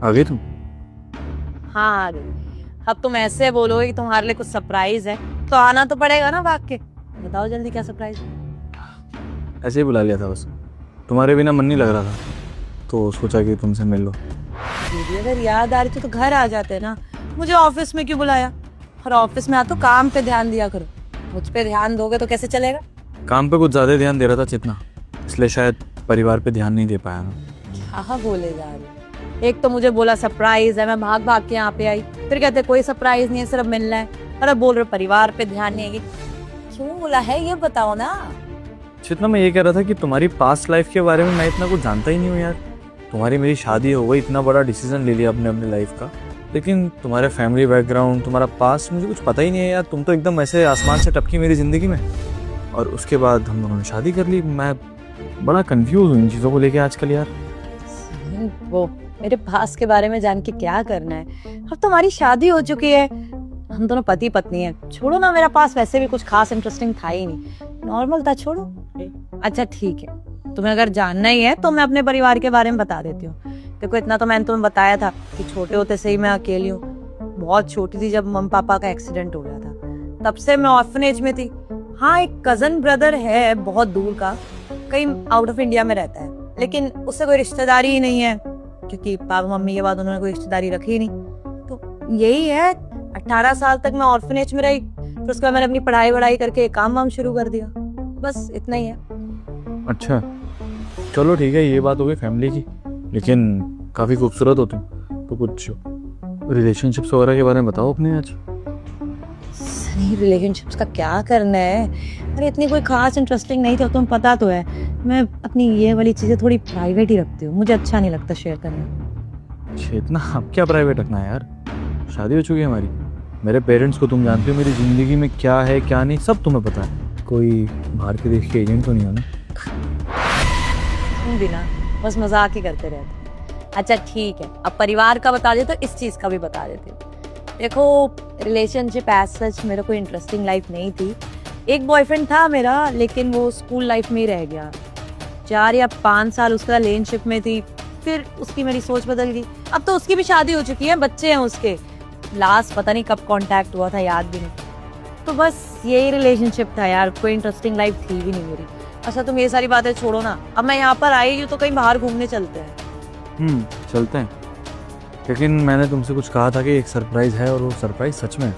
आ गई तुम? हाँ आ गई। अब तुम ऐसे बोलोगे कि तुम्हारे लिए कुछ सरप्राइज है तो आना तो पड़ेगा ना भाग के। बताओ जल्दी क्या सरप्राइज है। ऐसे ही बुला लिया था बस, तुम्हारे बिना मन नहीं लग रहा था तो सोचा कि तुमसे मिल लो। दीदी अगर याद आ रही थी तो घर आ जाते ना, मुझे ऑफिस में क्यों बुलाया। और ऑफिस में आ तो काम पे ध्यान दिया करो, मुझ पे ध्यान दोगे तो कैसे चलेगा। काम पे कुछ ज़्यादा ध्यान दे रहा था चेतना, इसलिए शायद परिवार पे ध्यान नहीं दे पाया ना। क्या बोले जा रहे हो? एक तो मुझे बोला सरप्राइज है, मैं भाग भाग के यहाँ पे आई, फिर कहते कोई सरप्राइज नहीं है सिर्फ मिलना है, और अब बोल रहे परिवार पे ध्यान नहीं है। क्यों बोला है ये बताओ ना। चेतना मैं ये कह रहा था कि तुम्हारी पास्ट लाइफ के बारे में मैं इतना कुछ जानता ही नहीं हूँ यार। तुम्हारी मेरी शादी हो गई, इतना बड़ा डिसीजन ले लिया अपने अपने लाइफ का, लेकिन तुम्हारे फैमिली बैकग्राउंड, तुम्हारा पास्ट मुझे कुछ पता ही नहीं है यार। तुम तो एकदम ऐसे आसमान से टपकी मेरी ज़िंदगी में, और उसके बाद हम दोनों ने शादी कर ली। मैं बड़ा कंफ्यूज हूँ इन चीज़ों को लेके आजकल यार। वो मेरे पास के बारे में जान के क्या करना है। अब तुम्हारी शादी हो चुकी है, हम दोनों पति पत्नी हैं। छोड़ो ना, मेरा पास वैसे भी कुछ खास इंटरेस्टिंग था ही नहीं, नॉर्मल था, छोड़ो। अच्छा ठीक है, तुम्हें अगर जानना ही है तो मैं अपने परिवार के बारे में बता देती हूँ। देखो इतना तो मैंने तुम्हें बताया था कि छोटे होते से ही मैं अकेली हूँ। बहुत छोटी थी जब मम्मी पापा का एक्सीडेंट हो गया था, तब से मैं ऑर्फनेज में थी। हाँ एक कजन ब्रदर है बहुत दूर का, कहीं आउट ऑफ इंडिया में रहता है, लेकिन उससे कोई रिश्तेदारी ही नहीं है क्योंकि पापा मम्मी के बाद उन्होंने कोई रिश्तेदारी रखी ही नहीं। तो यही है, 18 साल तक मैं ऑर्फनेज में रही, फिर उसके बाद मैंने अपनी पढ़ाई करके काम वाम शुरू कर दिया, बस इतना ही है। अच्छा चलो ठीक है, ये बात हो गई फैमिली की, लेकिन काफ़ी खूबसूरत हो तुम। तो कुछ रिलेशनशिप्स वगैरह के बारे में बताओ अपने आज। सनी रिलेशनशिप्स का क्या करना है, अरे इतनी कोई खास इंटरेस्टिंग नहीं थी, तुम्हें पता तो है मैं अपनी ये वाली चीज़ें थोड़ी प्राइवेट ही रखती हूँ, मुझे अच्छा नहीं लगता शेयर करना। चेतना अब क्या प्राइवेट रखना है यार, शादी हो चुकी है हमारी। मेरे पेरेंट्स को तुम जानते हो, मेरी ज़िंदगी में क्या है क्या नहीं सब तुम्हें पता है। कोई बाहर के देश के एजेंट तो नहीं हो ना? तुम भी ना बस मजाक ही करते रहते हैं। अच्छा ठीक है, अब परिवार का बता दे तो इस चीज़ का भी बता देती हूँ। देखो रिलेशनशिप एज सच मेरा कोई इंटरेस्टिंग लाइफ नहीं थी। एक बॉयफ्रेंड था मेरा, लेकिन वो स्कूल लाइफ में ही रह गया। 4 या 5 साल उसका रिलेशनशिप में थी, फिर उसकी मेरी सोच बदल गई। अब तो उसकी भी शादी हो चुकी है, बच्चे हैं उसके। लास्ट पता नहीं कब कांटेक्ट हुआ था, याद भी नहीं। तो बस यही रिलेशनशिप था यार, कोई इंटरेस्टिंग लाइफ थी भी नहीं मेरी। अच्छा तुम ये सारी बातें छोड़ो ना, अब मैं यहाँ पर आई हूँ तो कहीं बाहर घूमने चलते हैं। चलते हैं, लेकिन मैंने तुमसे कुछ कहा था कि एक सरप्राइज है और वो सरप्राइज सच में है।